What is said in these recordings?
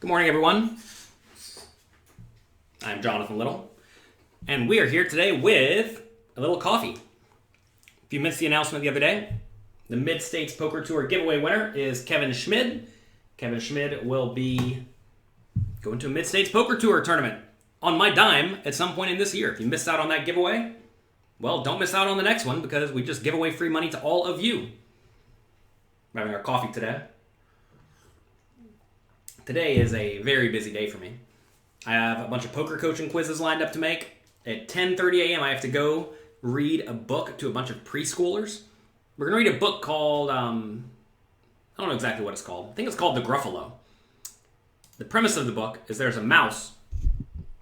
Good morning, everyone. I'm Jonathan Little, and we are here today with a little coffee. If you missed the announcement the other day, the Mid-States Poker Tour giveaway winner is Kevin Schmid. Kevin Schmid will be going to a Mid-States Poker Tour tournament on my dime at some point in this year. If you missed out on that giveaway, well, don't miss out on the next one because we just give away free money to all of you. We're having our coffee today. Today is a very busy day for me. I have a bunch of poker coaching quizzes lined up to make. At 10:30 a.m. I have to go read a book to a bunch of preschoolers. We're going to read a book called, I don't know exactly what it's called. I think it's called The Gruffalo. The premise of the book is there's a mouse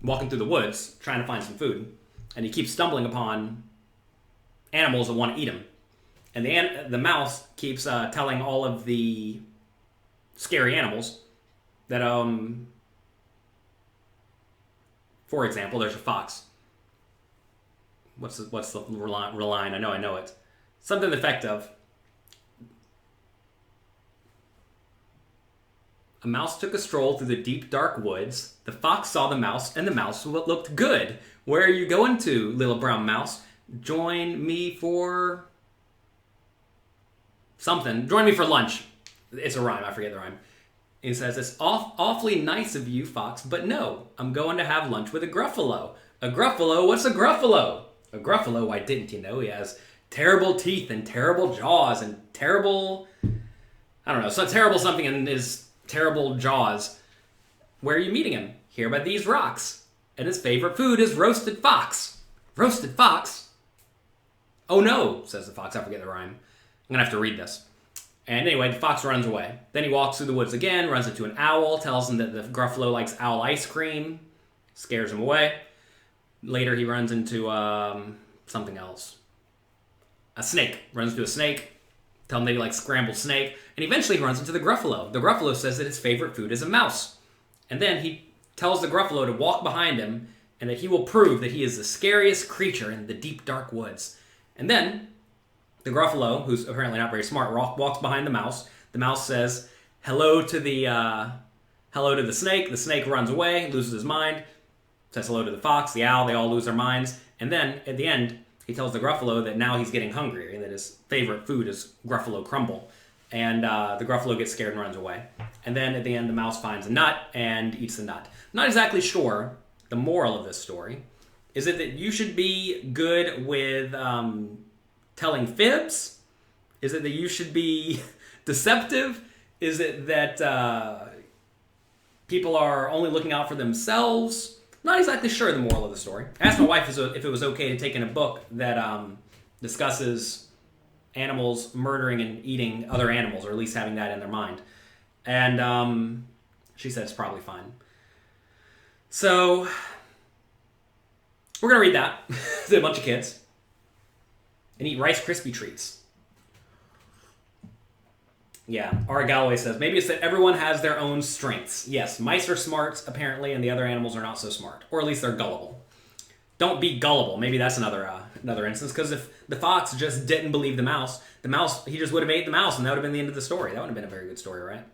walking through the woods trying to find some food, and he keeps stumbling upon animals that want to eat him. And the mouse keeps telling all of the scary animals that, for example, there's a fox. What's the line? I know it. Something to the effect of, a mouse took a stroll through the deep, dark woods. The fox saw the mouse, and the mouse looked good. Where are you going to, little brown mouse? Join me for something. Join me for lunch. It's a rhyme. I forget the rhyme. He says, it's awfully nice of you, fox, but no, I'm going to have lunch with a gruffalo. A gruffalo? What's a gruffalo? A gruffalo, why didn't you know? He has terrible teeth and terrible jaws and terrible, terrible something in his terrible jaws. Where are you meeting him? Here by these rocks. And his favorite food is roasted fox. Roasted fox? Oh no, says the fox. I forget the rhyme. I'm going to have to read this. And anyway, the fox runs away. Then he walks through the woods again, runs into an owl, tells him that the gruffalo likes owl ice cream, scares him away. Later he runs into something else. A snake. Runs into a snake, tell him they like scrambled snake, and eventually he runs into the gruffalo. The gruffalo says that his favorite food is a mouse. And then he tells the gruffalo to walk behind him and that he will prove that he is the scariest creature in the deep, dark woods. And then the gruffalo, who's apparently not very smart, walks behind the mouse. The mouse says hello to the snake. The snake runs away, loses his mind, says hello to the fox, the owl. They all lose their minds. And then at the end, he tells the gruffalo that now he's getting hungry and that his favorite food is gruffalo crumble. And the gruffalo gets scared and runs away. And then at the end, the mouse finds a nut and eats the nut. I'm not exactly sure the moral of this story. Is it that you should be good with telling fibs? Is it that you should be deceptive? Is it that people are only looking out for themselves? Not exactly sure the moral of the story. I asked my wife if it was okay to take in a book that discusses animals murdering and eating other animals, or at least having that in their mind. And she said it's probably fine. So we're going to read that to a bunch of kids and eat Rice Krispie treats. Yeah, Ara Galloway says, maybe it's that everyone has their own strengths. Yes, mice are smart, apparently, and the other animals are not so smart. Or at least they're gullible. Don't be gullible. Maybe that's another instance, because if the fox just didn't believe the mouse, he just would have ate the mouse, and that would have been the end of the story. That would have been a very good story, right?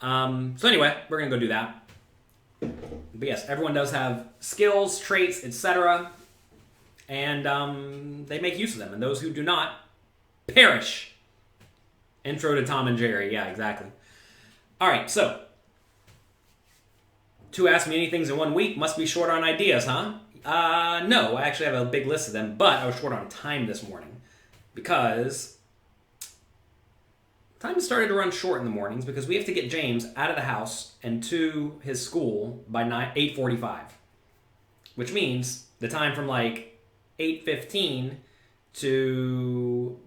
So anyway, we're going to go do that. But yes, everyone does have skills, traits, etc., and they make use of them. And those who do not perish. Intro to Tom and Jerry. Yeah, exactly. All right, so 2 Ask Me Anythings in 1 week must be short on ideas, huh? No, I actually have a big list of them, but I was short on time this morning because time started to run short in the mornings because we have to get James out of the house and to his school by 8:45, which means the time from like 8:15 to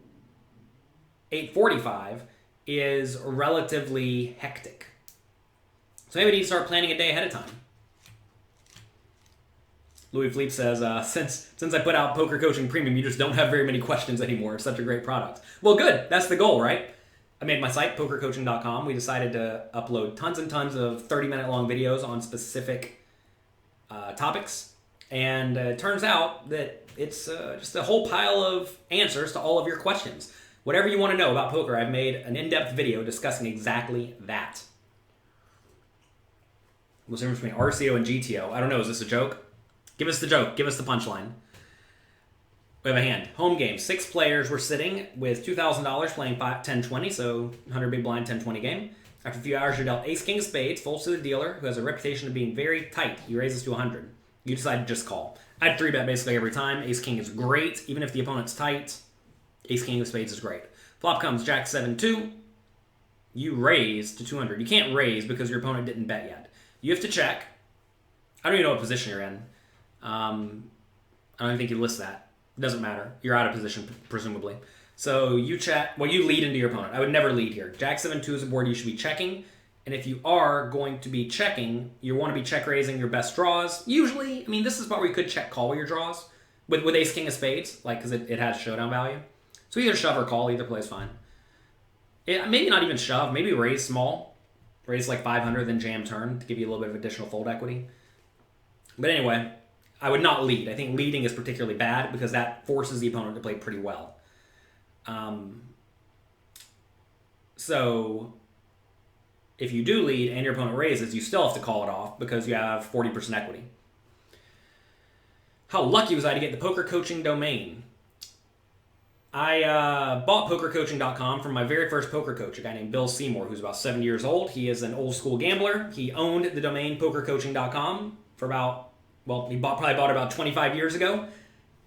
8:45 is relatively hectic. So maybe we need to start planning a day ahead of time. Louis Philippe says, since I put out Poker Coaching Premium, you just don't have very many questions anymore. It's such a great product. Well, good. That's the goal, right? I made my site, pokercoaching.com. We decided to upload tons and tons of 30-minute long videos on specific topics. And it turns out that it's just a whole pile of answers to all of your questions. Whatever you want to know about poker, I've made an in-depth video discussing exactly that. What's the difference between RCO and GTO? I don't know. Is this a joke? Give us the joke. Give us the punchline. We have a hand. Home game. 6 players were sitting with $2,000 playing 10-20, so 100 big blind, 10-20 game. After a few hours, you're dealt ace king of spades, folds to the dealer, who has a reputation of being very tight. He raises to 100. You decide to just call. I'd 3-bet basically every time. Ace king is great. Even if the opponent's tight, ace king of spades is great. Flop comes jack 7-2. You raise to 200. You can't raise because your opponent didn't bet yet. You have to check. I don't even know what position you're in. I don't even think you list that. It doesn't matter. You're out of position, presumably. So you check. Well, you lead into your opponent. I would never lead here. Jack 7-2 is a board you should be checking. And if you are going to be checking, you want to be check raising your best draws. Usually, I mean, this is part where you could check call your draws with ace king of spades, like because it has showdown value. So either shove or call. Either play is fine. Maybe not even shove. Maybe raise small. Raise like 500, then jam turn to give you a little bit of additional fold equity. But anyway, I would not lead. I think leading is particularly bad because that forces the opponent to play pretty well. So if you do lead and your opponent raises, you still have to call it off because you have 40% equity. How lucky was I to get the poker coaching domain? I bought pokercoaching.com from my very first poker coach, a guy named Bill Seymour, who's about 70 years old. He is an old school gambler. He owned the domain pokercoaching.com for about, well, he probably bought it about 25 years ago.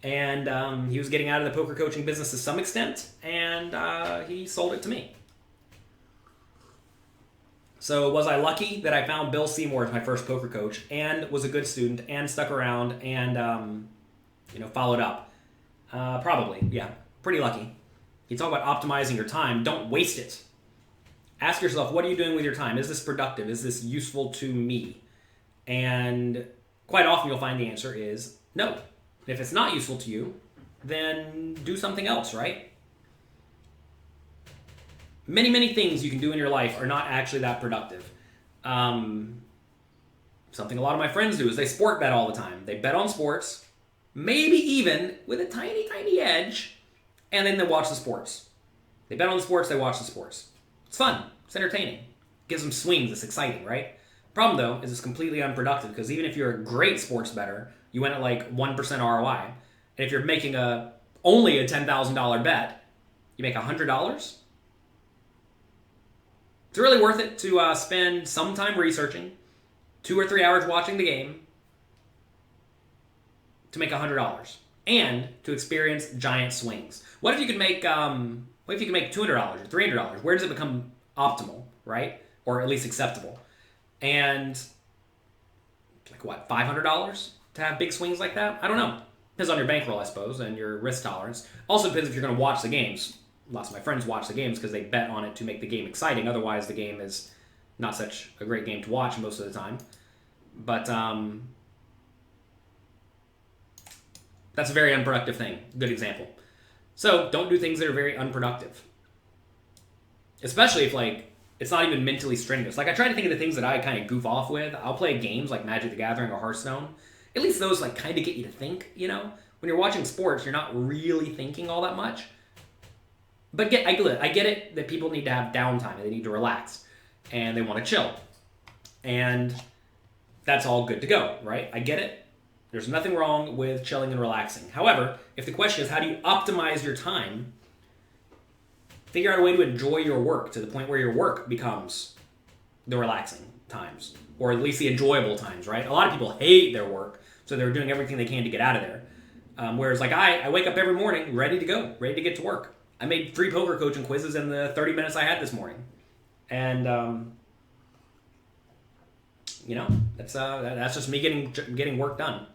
And he was getting out of the poker coaching business to some extent, and he sold it to me. So was I lucky that I found Bill Seymour as my first poker coach and was a good student and stuck around and followed up? Probably, yeah. Pretty lucky. You talk about optimizing your time. Don't waste it. Ask yourself, what are you doing with your time? Is this productive? Is this useful to me? And quite often you'll find the answer is no. If it's not useful to you, then do something else, right? Many, many things you can do in your life are not actually that productive. Something a lot of my friends do is they sport bet all the time. They bet on sports, maybe even with a tiny, tiny edge, and then they watch the sports. They bet on the sports, they watch the sports. It's fun. It's entertaining. It gives them swings. It's exciting, right? Problem, though, is it's completely unproductive because even if you're a great sports bettor, you win at like 1% ROI. And if you're making only a $10,000 bet, you make $100. It's really worth it to spend some time researching, 2 or 3 hours watching the game to make $100 and to experience giant swings. What if you could make $200 or $300? Where does it become optimal, right? Or at least acceptable? And like what, $500 to have big swings like that? I don't know. Depends on your bankroll, I suppose, and your risk tolerance. Also depends if you're going to watch the games. Lots of my friends watch the games because they bet on it to make the game exciting. Otherwise, the game is not such a great game to watch most of the time. But that's a very unproductive thing. Good example. So don't do things that are very unproductive. Especially if it's not even mentally strenuous. I try to think of the things that I kind of goof off with. I'll play games like Magic the Gathering or Hearthstone. At least those kind of get you to think, When you're watching sports, you're not really thinking all that much. But I get it that people need to have downtime and they need to relax and they want to chill. And that's all good to go, right? I get it. There's nothing wrong with chilling and relaxing. However, if the question is how do you optimize your time, figure out a way to enjoy your work to the point where your work becomes the relaxing times, or at least the enjoyable times, right? A lot of people hate their work, so they're doing everything they can to get out of there. Whereas I wake up every morning ready to go, ready to get to work. I made 3 poker coaching quizzes in the 30 minutes I had this morning. And, that's just me getting work done.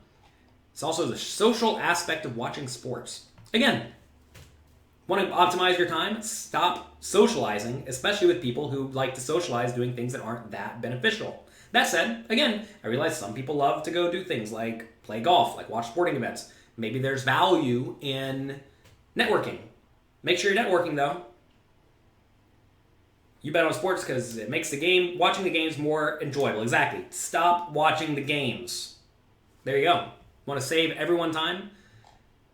It's also the social aspect of watching sports. Again, want to optimize your time? Stop socializing, especially with people who like to socialize doing things that aren't that beneficial. That said, again, I realize some people love to go do things like play golf, like watch sporting events. Maybe there's value in networking. Make sure you're networking, though. You bet on sports because it makes watching the games more enjoyable. Exactly. Stop watching the games. There you go. Want to save everyone time?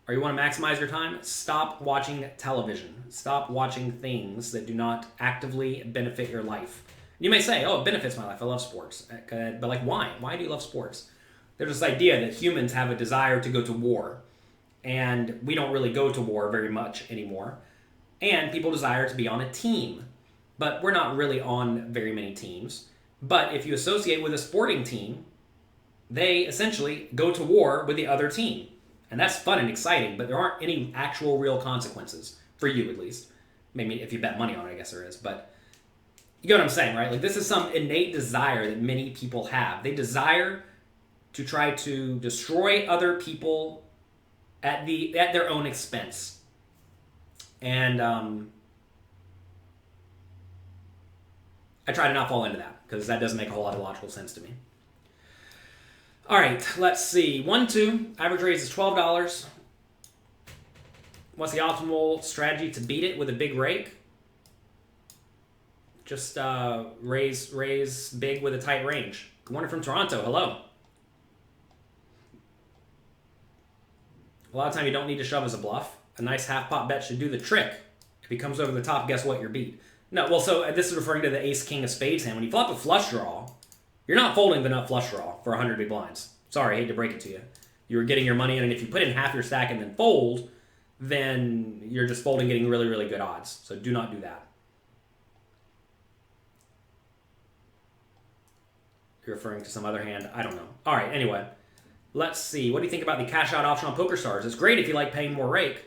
Or you want to maximize your time? Stop watching television. Stop watching things that do not actively benefit your life. You may say, oh, it benefits my life. I love sports. But like, why? Why do you love sports? There's this idea that humans have a desire to go to war. And we don't really go to war very much anymore. And people desire to be on a team. But we're not really on very many teams. But if you associate with a sporting team, they essentially go to war with the other team. And that's fun and exciting, but there aren't any actual real consequences, for you at least. Maybe if you bet money on it, I guess there is. But you get what I'm saying, right? Like, this is some innate desire that many people have. They desire to try to destroy other people at their own expense. And I try to not fall into that, because that doesn't make a whole lot of logical sense to me. All right, let's see. 1-2, average raise is $12. What's the optimal strategy to beat it with a big rake? Just raise big with a tight range. Good morning from Toronto. Hello. A lot of time you don't need to shove as a bluff. A nice half-pot bet should do the trick. If he comes over the top, guess what? You're beat. No, well, so this is referring to the ace-king of spades hand. When you flop a flush draw, you're not folding the nut flush draw for 100 big blinds. Sorry, I hate to break it to you. You're getting your money in, and if you put in half your stack and then fold, then you're just folding, getting really, really good odds. So do not do that. You're referring to some other hand. I don't know. All right, anyway. Let's see. What do you think about the cash out option on Pokerstars? It's great if you like paying more rake.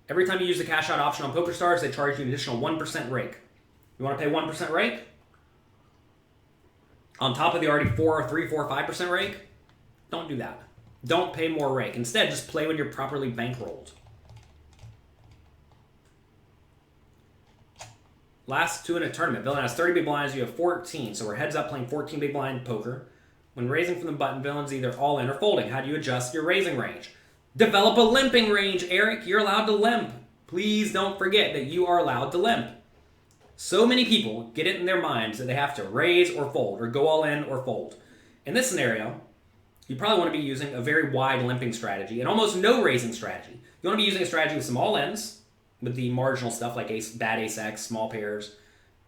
Every time you use the cash out option on Pokerstars, they charge you an additional 1% rake. You want to pay 1% rake? On top of the already 3, 4, 5% rake? Don't do that. Don't pay more rake. Instead, just play when you're properly bankrolled. Last two in a tournament. Villain has 30 big blinds. You have 14. So we're heads up playing 14 big blind poker. When raising from the button, Villain's either all in or folding. How do you adjust your raising range? Develop a limping range, Eric. You're allowed to limp. Please don't forget that you are allowed to limp. So many people get it in their minds that they have to raise or fold, or go all in or fold. In this scenario, you probably want to be using a very wide limping strategy and almost no raising strategy. You want to be using a strategy with some all-ins, with the marginal stuff like bad ace-x, small pairs,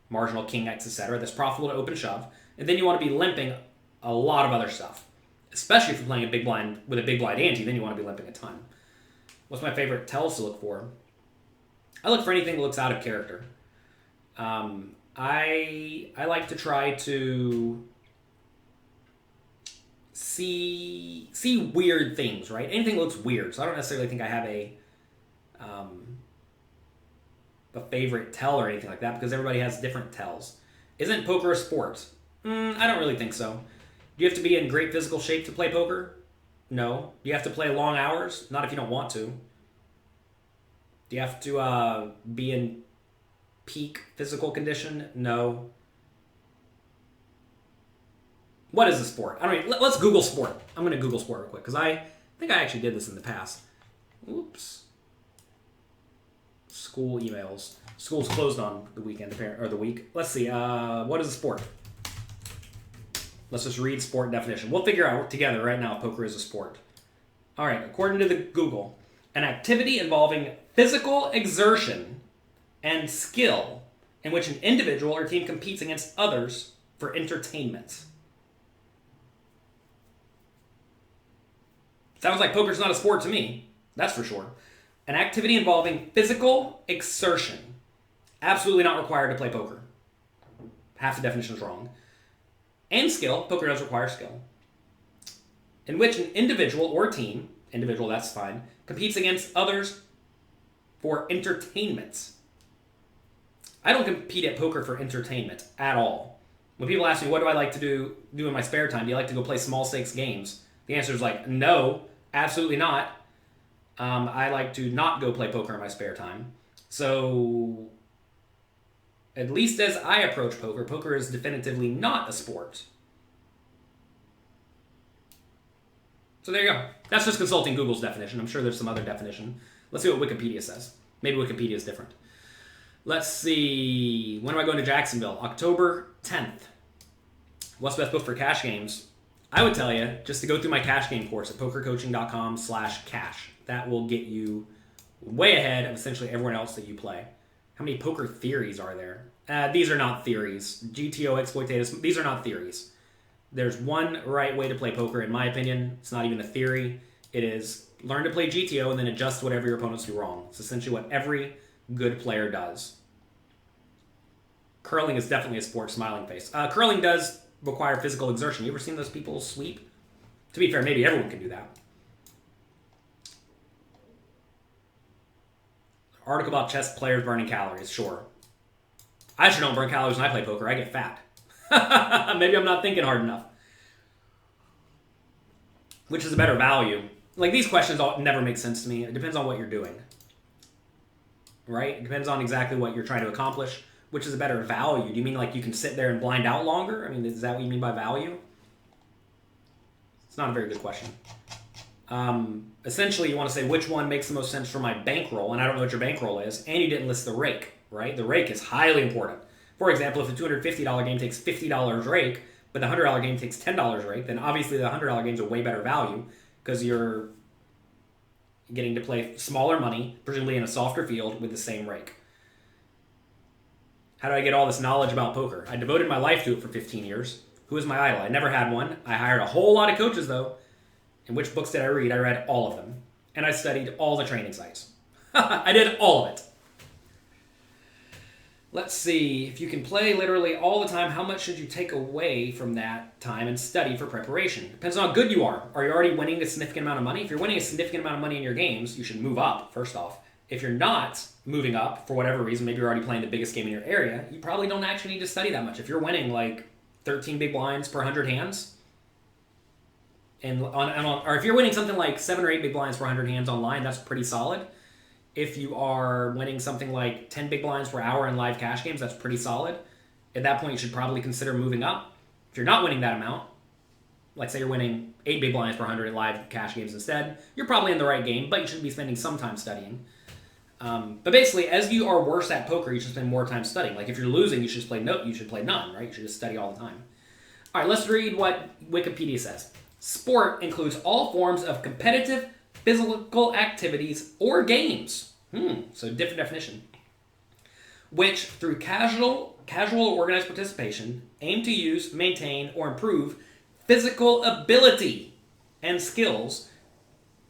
marginal king-x, etc. that's profitable to open shove. And then you want to be limping a lot of other stuff. Especially if you're playing a big blind with a big blind ante, then you want to be limping a ton. What's my favorite tells to look for? I look for anything that looks out of character. I like to try to see weird things, right? Anything that looks weird. So I don't necessarily think I have a favorite tell or anything like that, because everybody has different tells. Isn't poker a sport? I don't really think so. Do you have to be in great physical shape to play poker? No. Do you have to play long hours? Not if you don't want to. Do you have to be in peak physical condition? No. What is a sport? I don't mean, let's Google sport. I'm going to Google sport real quick, because I think I actually did this in the past. Oops. School emails. School's closed on the weekend, or the week. Let's see. What is a sport? Let's just read sport definition. We'll figure out together right now if poker is a sport. All right, according to the Google, an activity involving physical exertion and skill in which an individual or team competes against others for entertainment. Sounds like poker's not a sport to me. That's for sure. An activity involving physical exertion. Absolutely not required to play poker. Half the definition is wrong. And skill. Poker does require skill. In which an individual or team, individual, that's fine, competes against others for entertainment. I don't compete at poker for entertainment at all. When people ask me, what do I like to do in my spare time? Do you like to go play small stakes games? The answer is like, no, absolutely not. I like to not go play poker in my spare time. So, at least as I approach poker, poker is definitively not a sport. So there you go. That's just consulting Google's definition. I'm sure there's some other definition. Let's see what Wikipedia says. Maybe Wikipedia is different. Let's see. When am I going to Jacksonville? October 10th. What's the best book for cash games? I would tell you just to go through my cash game course at pokercoaching.com/cash. That will get you way ahead of essentially everyone else that you play. How many poker theories are there? These are not theories. GTO exploitatus. These are not theories. There's one right way to play poker, in my opinion. It's not even a theory. It is learn to play GTO and then adjust whatever your opponents do wrong. It's essentially what every good player does. Curling is definitely a sport, smiling face. Curling does require physical exertion. You ever seen those people sweep? To be fair, maybe everyone can do that. Article about chess players burning calories, sure. I actually don't burn calories when I play poker. I get fat. Maybe I'm not thinking hard enough. Which is a better value? Like, these questions never make sense to me. It depends on what you're doing. Right? It depends on exactly what you're trying to accomplish. Which is a better value? Do you mean like you can sit there and blind out longer? I mean, is that what you mean by value? It's not a very good question. Essentially, you want to say which one makes the most sense for my bankroll, and I don't know what your bankroll is, and you didn't list the rake, right? The rake is highly important. For example, if the $250 game takes $50 rake, but the $100 game takes $10 rake, then obviously the $100 game is a way better value because you're getting to play smaller money, presumably in a softer field, with the same rake. How did I get all this knowledge about poker? I devoted my life to it for 15 years. Who is my idol? I never had one. I hired a whole lot of coaches, though. And which books did I read? I read all of them. And I studied all the training sites. I did all of it. Let's see. If you can play literally all the time, how much should you take away from that time and study for preparation? Depends on how good you are. Are you already winning a significant amount of money? If you're winning a significant amount of money in your games, you should move up, first off. If you're not moving up, for whatever reason, maybe you're already playing the biggest game in your area, you probably don't actually need to study that much. If you're winning like 13 big blinds per 100 hands, or if you're winning something like 7 or 8 big blinds per 100 hands online, that's pretty solid. If you are winning something like 10 big blinds per hour in live cash games, that's pretty solid. At that point, you should probably consider moving up. If you're not winning that amount, like say you're winning 8 big blinds per 100 in live cash games instead, you're probably in the right game, but you should be spending some time studying. But basically, as you are worse at poker, you should spend more time studying. Like if you're losing, you should play none, right? You should just study all the time. All right, let's read what Wikipedia says. Sport includes all forms of competitive physical activities or games. So different definition. Which, through casual organized participation, aim to use, maintain, or improve physical ability and skills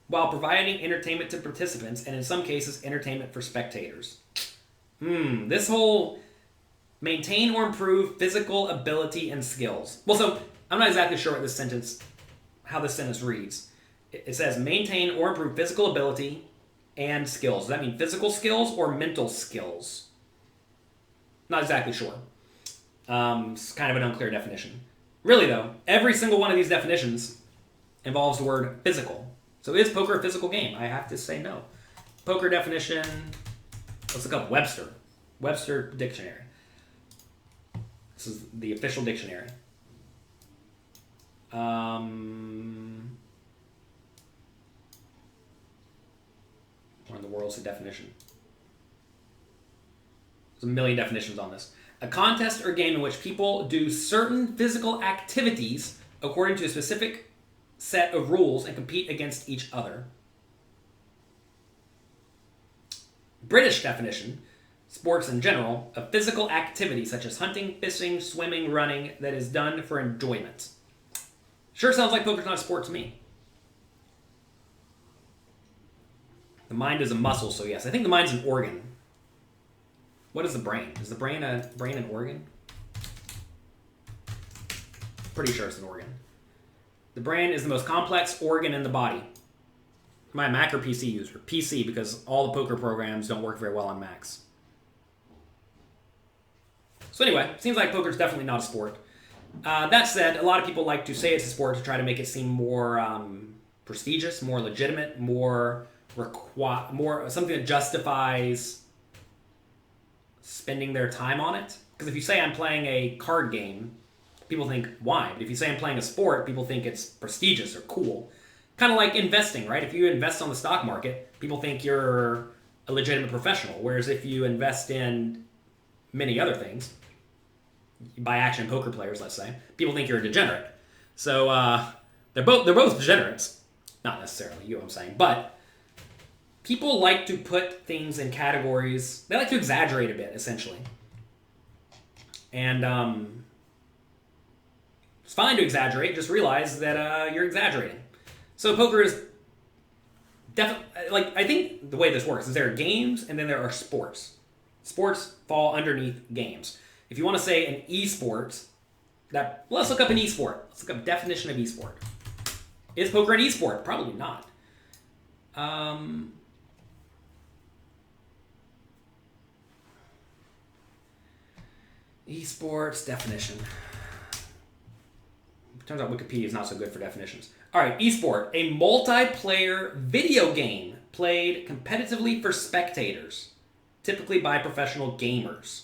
while providing entertainment to participants and, in some cases, entertainment for spectators. This whole maintain or improve physical ability and skills. Well, so I'm not exactly sure how this sentence reads. It says maintain or improve physical ability and skills. Does that mean physical skills or mental skills? Not exactly sure. It's kind of an unclear definition. Really, though, every single one of these definitions involves the word physical. So is poker a physical game? I have to say no. Poker definition, let's look up Webster. Webster Dictionary. This is the official dictionary. Where in the world's the definition? There's a million definitions on this. A contest or game in which people do certain physical activities according to a specific set of rules and compete against each other. British definition, sports in general, a physical activity such as hunting, fishing, swimming, running that is done for enjoyment. Sure sounds like poker's not a sport to me. The mind is a muscle, so yes. I think the mind's an organ. What is the brain? Is the brain an organ? Pretty sure it's an organ. The brain is the most complex organ in the body. Am I a Mac or PC user? PC, because all the poker programs don't work very well on Macs. So anyway, seems like poker's definitely not a sport. That said, a lot of people like to say it's a sport to try to make it seem more prestigious, more legitimate, more something that justifies spending their time on it. Because if you say I'm playing a card game, people think, why? But if you say I'm playing a sport, people think it's prestigious or cool. Kind of like investing, right? If you invest on the stock market, people think you're a legitimate professional. Whereas if you invest in many other things, buy action poker players, let's say, people think you're a degenerate. So they're both degenerates. Not necessarily, you know what I'm saying. But people like to put things in categories. They like to exaggerate a bit, essentially. And it's fine to exaggerate. Just realize that you're exaggerating. So poker is definitely, like, I think the way this works is there are games and then there are sports. Sports fall underneath games. If you want to say an esport, let's look up an esport. Let's look up definition of esport. Is poker an esport? Probably not. Esports definition. Turns out Wikipedia is not so good for definitions. All right, esport, a multiplayer video game played competitively for spectators, typically by professional gamers.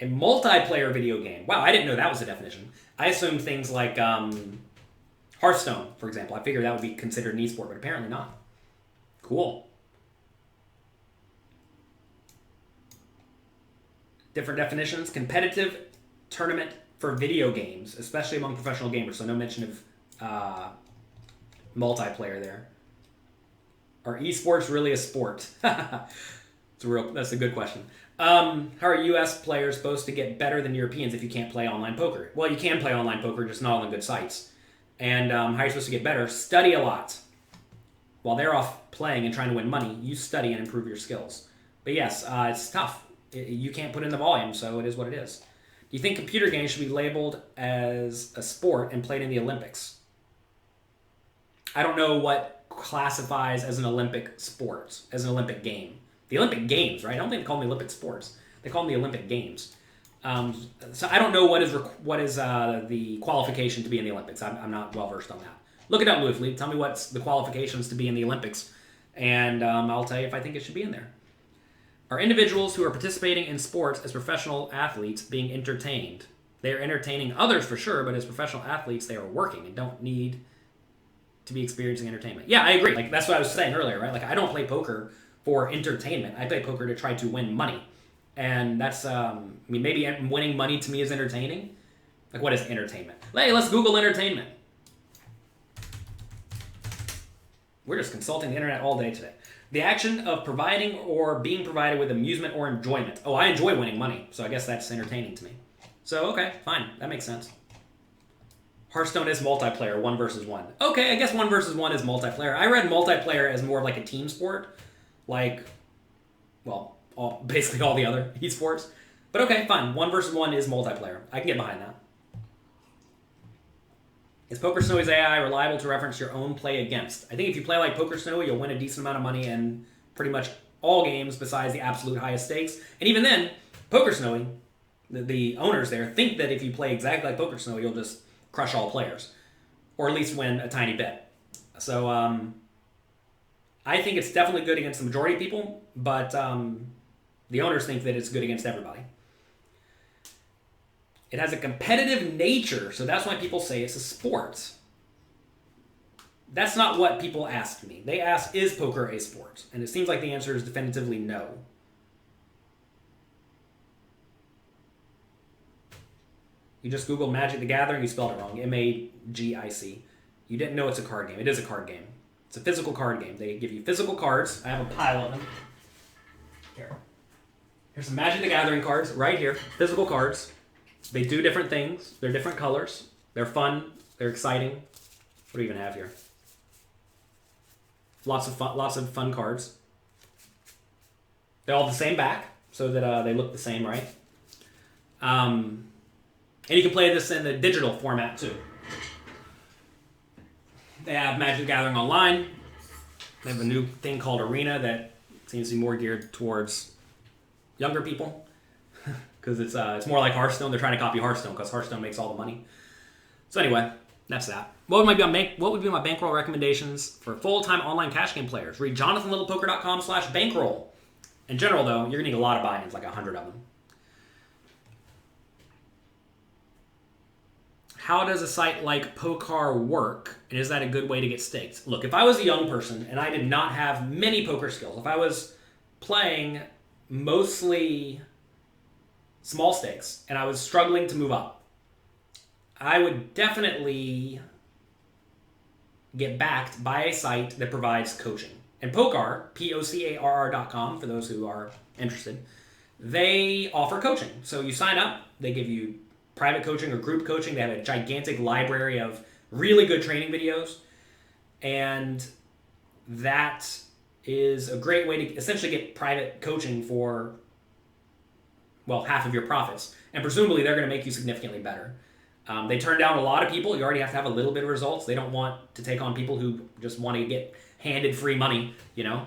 A multiplayer video game. Wow, I didn't know that was a definition. I assumed things like Hearthstone, for example. I figured that would be considered an esport, but apparently not. Cool. Different definitions. Competitive tournament for video games, especially among professional gamers. So no mention of multiplayer there. Are esports really a sport? That's a good question. How are U.S. players supposed to get better than Europeans if you can't play online poker? Well, you can play online poker, just not on good sites. And how are you supposed to get better? Study a lot. While they're off playing and trying to win money, you study and improve your skills. But yes, it's tough. You can't put in the volume, so it is what it is. Do you think computer games should be labeled as a sport and played in the Olympics? I don't know what classifies as an Olympic sport, as an Olympic game. The Olympic Games, right? I don't think they call them the Olympic sports. They call them the Olympic Games. So I don't know what is the qualification to be in the Olympics. I'm not well versed on that. Look it up, Loofly. Tell me what's the qualifications to be in the Olympics, and I'll tell you if I think it should be in there. Are individuals who are participating in sports as professional athletes being entertained? They are entertaining others for sure, but as professional athletes, they are working and don't need to be experiencing entertainment. Yeah, I agree. Like that's what I was saying earlier, right? Like I don't play poker for entertainment. I play poker to try to win money. And that's, maybe winning money to me is entertaining. Like, what is entertainment? Hey, let's Google entertainment. We're just consulting the internet all day today. The action of providing or being provided with amusement or enjoyment. Oh, I enjoy winning money, so I guess that's entertaining to me. So, okay, fine. That makes sense. Hearthstone is multiplayer, 1 versus 1. Okay, I guess 1 versus 1 is multiplayer. I read multiplayer as more of like a team sport. Like, well, basically all the other esports. But okay, fine. 1 versus 1 is multiplayer. I can get behind that. Is Poker Snowy's AI reliable to reference your own play against? I think if you play like Poker Snowy, you'll win a decent amount of money in pretty much all games besides the absolute highest stakes. And even then, Poker Snowy, the owners there, think that if you play exactly like Poker Snowy, you'll just crush all players. Or at least win a tiny bit. So, I think it's definitely good against the majority of people, but the owners think that it's good against everybody. It has a competitive nature, so that's why people say it's a sport. That's not what people asked me. They asked, is poker a sport? And it seems like the answer is definitively no. You just Googled Magic the Gathering, you spelled it wrong. M-A-G-I-C. You didn't know it's a card game. It is a card game. It's a physical card game. They give you physical cards. I have a pile of them. Here. Here's some Magic the Gathering cards right here. Physical cards. They do different things. They're different colors. They're fun. They're exciting. What do we even have here? Lots of fun cards. They're all the same back, so that they look the same, right? And you can play this in the digital format too. They have Magic the Gathering Online. They have a new thing called Arena that seems to be more geared towards younger people. Because it's more like Hearthstone. They're trying to copy Hearthstone because Hearthstone makes all the money. So anyway, that's that. What would be my bankroll recommendations for full-time online cash game players? Read jonathanlittlepoker.com/bankroll. In general, though, you're going to need a lot of buy-ins, like 100 of them. How does a site like Poker work, and is that a good way to get staked? Look, if I was a young person and I did not have many poker skills, if I was playing mostly small stakes and I was struggling to move up, I would definitely get backed by a site that provides coaching. And Pocar, Pocarr.com, for those who are interested, they offer coaching. So you sign up, they give you private coaching or group coaching. They have a gigantic library of really good training videos. And that is a great way to essentially get private coaching for, well, half of your profits. And presumably they're going to make you significantly better. They turn down a lot of people. You already have to have a little bit of results. They don't want to take on people who just want to get handed free money, you know,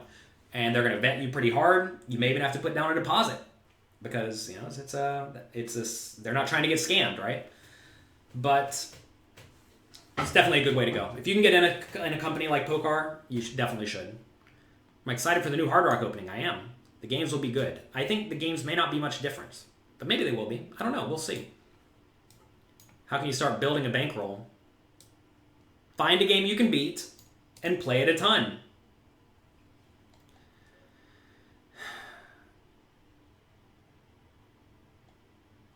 and they're going to vet you pretty hard. You may even have to put down a deposit because, you know, they're not trying to get scammed, right? But it's definitely a good way to go. If you can get in a company like Poker, you definitely should. I'm excited for the new Hard Rock opening. I am. The games will be good. I think the games may not be much different, but maybe they will be. I don't know. We'll see. How can you start building a bankroll? Find a game you can beat and play it a ton.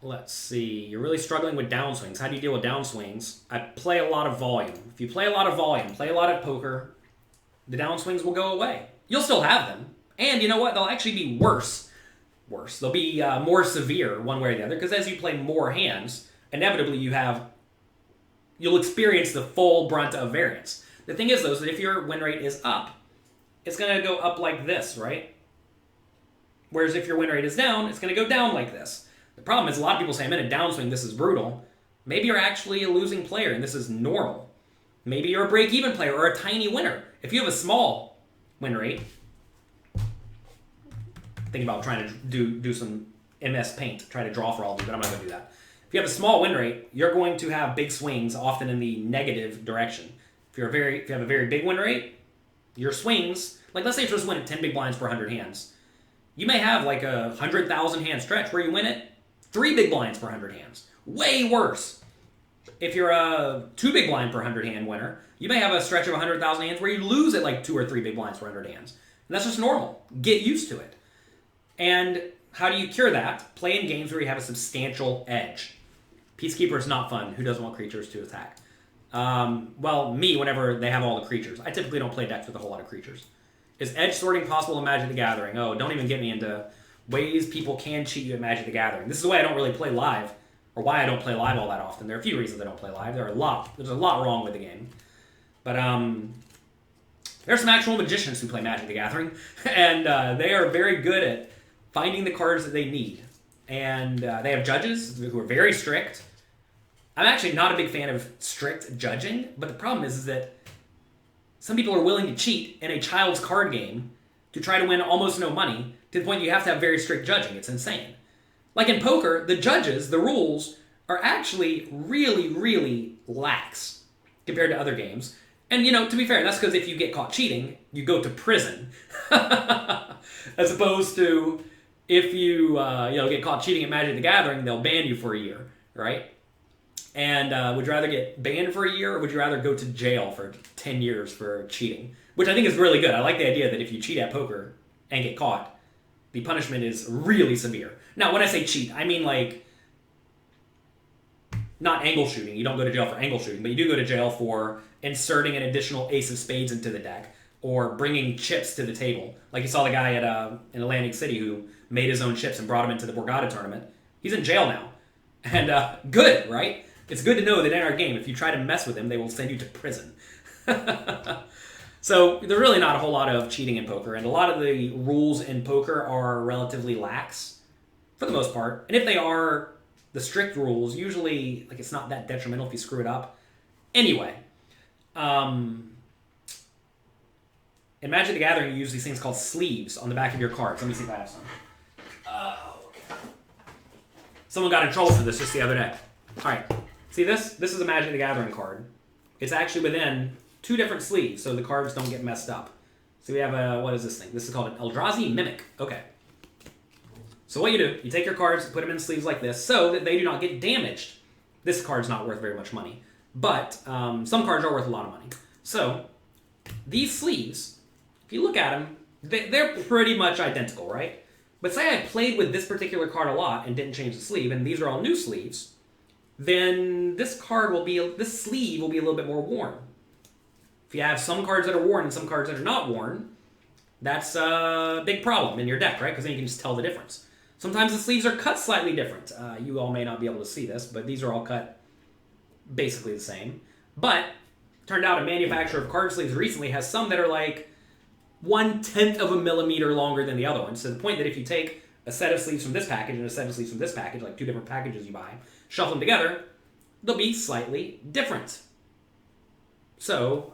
Let's see. You're really struggling with downswings. How do you deal with downswings? I play a lot of volume. If you play a lot of volume, play a lot of poker, the downswings will go away. You'll still have them. And you know what? They'll actually be worse. They'll be more severe one way or the other, because as you play more hands, inevitably you'll experience the full brunt of variance. The thing is, though, is that if your win rate is up, it's going to go up like this, right? Whereas if your win rate is down, it's going to go down like this. The problem is a lot of people say, I'm in a downswing, this is brutal. Maybe you're actually a losing player, and this is normal. Maybe you're a break-even player or a tiny winner. If you have a small win rate, think about trying to do some MS Paint, try to draw for all of you, but I'm not going to do that. If you have a small win rate, you're going to have big swings, often in the negative direction. If you have a very big win rate, your swings, like let's say you just win at 10 big blinds per 100 hands, you may have like a 100,000 hand stretch where you win it 3 big blinds per 100 hands. Way worse. If you're a 2 big blind per 100 hand winner, you may have a stretch of 100,000 hands where you lose at like 2 or 3 big blinds per 100 hands. And that's just normal. Get used to it. And how do you cure that? Play in games where you have a substantial edge. Peacekeeper is not fun. Who doesn't want creatures to attack? Well, me, whenever they have all the creatures. I typically don't play decks with a whole lot of creatures. Is edge sorting possible in Magic the Gathering? Oh, don't even get me into ways people can cheat you at Magic the Gathering. This is why I don't really play live, or why I don't play live all that often. There are a few reasons I don't play live. There's a lot wrong with the game. But there's some actual magicians who play Magic the Gathering, and they are very good at finding the cards that they need. And they have judges who are very strict. I'm actually not a big fan of strict judging, but the problem is that some people are willing to cheat in a child's card game to try to win almost no money, to the point you have to have very strict judging. It's insane. Like in poker, the judges, the rules, are actually really, really lax compared to other games. And, you know, to be fair, that's because if you get caught cheating, you go to prison. As opposed to if you get caught cheating at Magic the Gathering, they'll ban you for a year, right? And would you rather get banned for a year, or would you rather go to jail for 10 years for cheating? Which I think is really good. I like the idea that if you cheat at poker and get caught, the punishment is really severe. Now, when I say cheat, I mean like not angle shooting. You don't go to jail for angle shooting, but you do go to jail for inserting an additional ace of spades into the deck or bringing chips to the table. Like you saw the guy in Atlantic City who made his own chips and brought them into the Borgata tournament. He's in jail now. And good, right? It's good to know that in our game, if you try to mess with them, they will send you to prison. So there's really not a whole lot of cheating in poker, and a lot of the rules in poker are relatively lax, for the most part. And if they are the strict rules, usually like it's not that detrimental if you screw it up. Anyway, in Magic the Gathering, you use these things called sleeves on the back of your cards. Let me see if I have some. Someone got in trouble for this just the other day. All right. See this? This is a Magic the Gathering card. It's actually within 2 different sleeves, so the cards don't get messed up. So we have what is this thing? This is called an Eldrazi Mimic. Okay. So what you do, you take your cards, put them in sleeves like this, so that they do not get damaged. This card's not worth very much money, but some cards are worth a lot of money. So these sleeves, if you look at them, they're pretty much identical, right? But say I played with this particular card a lot and didn't change the sleeve, and these are all new sleeves, then this sleeve will be a little bit more worn. If you have some cards that are worn and some cards that are not worn, that's a big problem in your deck, right? Because then you can just tell the difference. Sometimes the sleeves are cut slightly different. You all may not be able to see this, but these are all cut basically the same. But turned out a manufacturer of card sleeves recently has some that are like 1/10 of a millimeter longer than the other ones. To the point that if you take a set of sleeves from this package and a set of sleeves from this package, like 2 different packages you buy, shuffle them together, they'll be slightly different. So,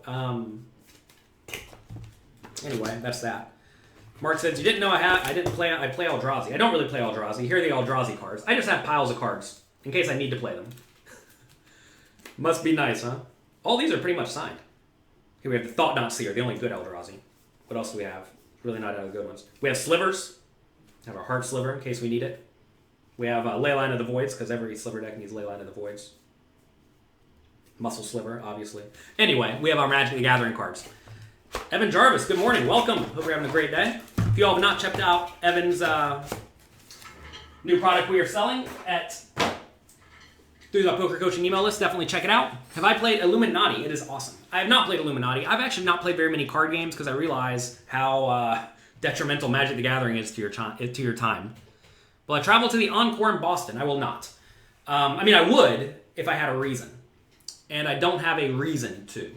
anyway, that's that. Mark says, you didn't know I play Eldrazi. I don't really play Eldrazi. Here are the Eldrazi cards. I just have piles of cards in case I need to play them. Must be nice, huh? All these are pretty much signed. Here we have the Thought Not Seer, the only good Eldrazi. What else do we have? Really not out of the good ones. We have Slivers. Have our Heart Sliver in case we need it. We have Leyline of the Voids, because every Sliver deck needs Leyline of the Voids. Muscle Sliver, obviously. Anyway, we have our Magic the Gathering cards. Evan Jarvis, good morning. Welcome. Hope you're having a great day. If you all have not checked out Evan's new product we are selling through the Poker Coaching email list, definitely check it out. Have I played Illuminati? It is awesome. I have not played Illuminati. I've actually not played very many card games because I realize how detrimental Magic the Gathering is to your time. Will I travel to the Encore in Boston? I will not. I mean, I would if I had a reason. And I don't have a reason to.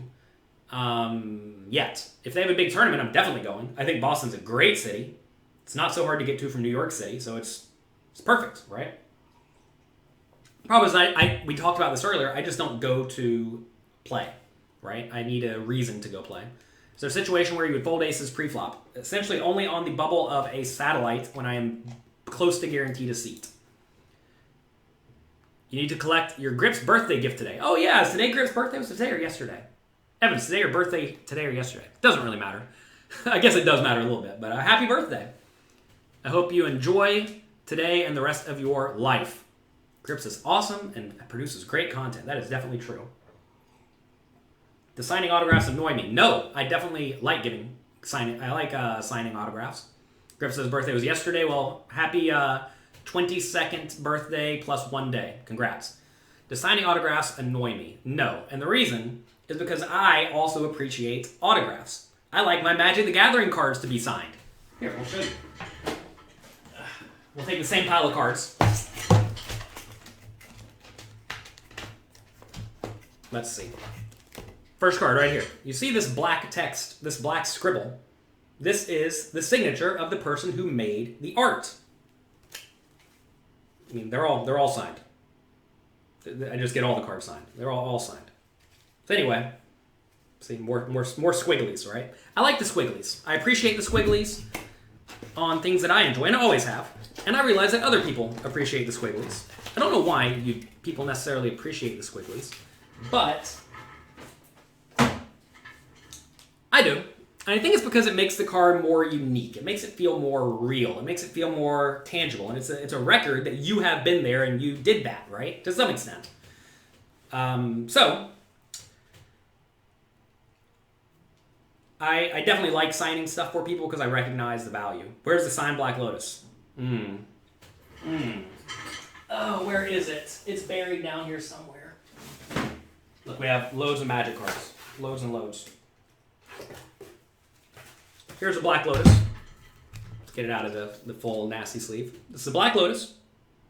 Yet. If they have a big tournament, I'm definitely going. I think Boston's a great city. It's not so hard to get to from New York City, so it's perfect, right? Problem is, we talked about this earlier, I just don't go to play, right? I need a reason to go play. Is there a situation where you would fold aces pre-flop? Essentially only on the bubble of a satellite when I am close to guaranteed a seat. You need to collect your Grip's birthday gift today. Oh yeah, is today Grip's birthday? Was it today or yesterday? Evan, is today your birthday today or yesterday? Doesn't really matter. I guess it does matter a little bit, but happy birthday. I hope you enjoy today and the rest of your life. Grips is awesome and produces great content. That is definitely true. Does signing autographs annoy me? No, I definitely like signing autographs. Grips' birthday was yesterday. Well, happy 22nd birthday plus 1 day. Congrats. Does signing autographs annoy me? No. And the reason is because I also appreciate autographs. I like my Magic the Gathering cards to be signed. Here, we'll show you. We'll take the same pile of cards. Let's see. First card right here. You see this black text, this black scribble. This is the signature of the person who made the art. I mean, they're all signed. I just get all the cards signed. They're all signed. So anyway, see, more squigglies, right? I like the squigglies. I appreciate the squigglies on things that I enjoy, and I always have. And I realize that other people appreciate the squigglies. I don't know why people necessarily appreciate the squigglies, but I do. And I think it's because it makes the card more unique. It makes it feel more real. It makes it feel more tangible. And it's a record that you have been there and you did that, right? To some extent. So, I definitely like signing stuff for people because I recognize the value. Where's the signed Black Lotus? Oh, where is it? It's buried down here somewhere. Look, we have loads of Magic cards. Loads and loads. Here's a Black Lotus. Let's get it out of the full nasty sleeve. This is a Black Lotus.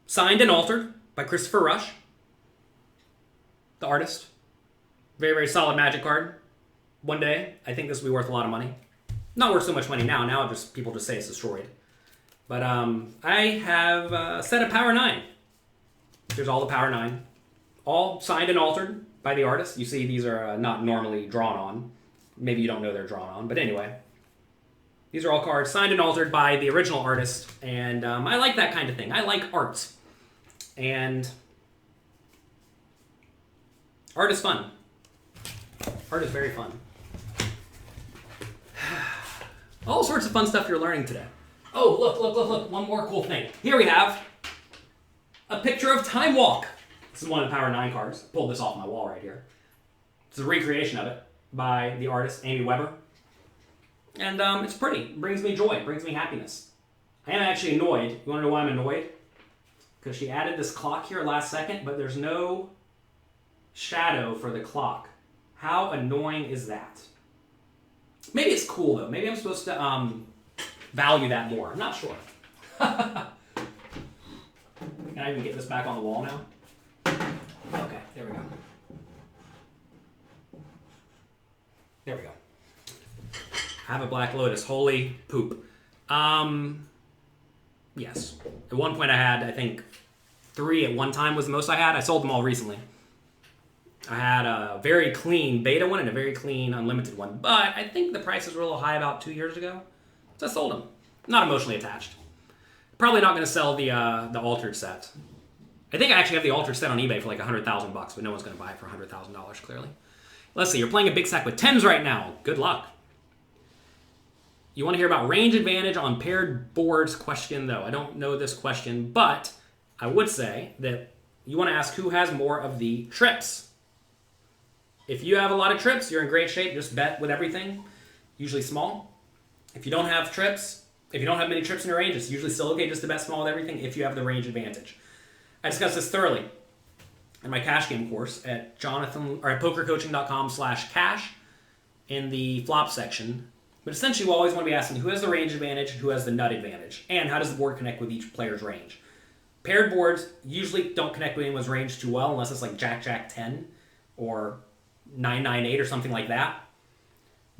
Signed and altered by Christopher Rush. The artist. Very, very solid Magic card. One day, I think this will be worth a lot of money. Not worth so much money now. Now people just say it's destroyed. But I have a set of Power 9. Here's all the Power 9. All signed and altered by the artist. You see these are not normally drawn on. Maybe you don't know they're drawn on. But anyway, these are all cards signed and altered by the original artist. And I like that kind of thing. I like art. And art is fun. Art is very fun. All sorts of fun stuff you're learning today. Oh, look. One more cool thing. Here we have a picture of Time Walk. This is one of the Power 9 cards. Pulled this off my wall right here. It's a recreation of it by the artist, Amy Weber. And it's pretty. It brings me joy. It brings me happiness. I am actually annoyed. You want to know why I'm annoyed? Because she added this clock here last second, but there's no shadow for the clock. How annoying is that? Maybe it's cool, though. Maybe I'm supposed to value that more. I'm not sure. Can I even get this back on the wall now? Okay, there we go. There we go. Have a Black Lotus. Holy poop. Yes. At one point I had, I think, 3 at one time was the most I had. I sold them all recently. I had a very clean beta one and a very clean unlimited one, but I think the prices were a little high about 2 years ago, so I sold them. Not emotionally attached. Probably not going to sell the altered set. I think I actually have the altered set on eBay for like $100,000, but no one's going to buy it for $100,000 clearly. Let's see. You're playing a big stack with 10s right now. Good luck. You want to hear about range advantage on paired boards? Question though. I don't know this question, but I would say that you want to ask who has more of the trips. If you have a lot of trips, you're in great shape. Just bet with everything, usually small. If you don't have trips, if you don't have many trips in your range, it's usually still okay just to bet small with everything if you have the range advantage. I discussed this thoroughly in my cash game course at pokercoaching.com/cash in the flop section. But essentially, we'll always want to be asking who has the range advantage and who has the nut advantage, and how does the board connect with each player's range. Paired boards usually don't connect with anyone's range too well unless it's like Jack, Jack, 10 or 9, 9, 8 or something like that.